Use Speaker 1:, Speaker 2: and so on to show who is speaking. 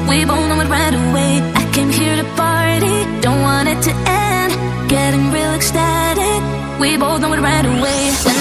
Speaker 1: We both know it right away. I came here to party, don't want it to end. Getting real ecstatic. We both know it right away.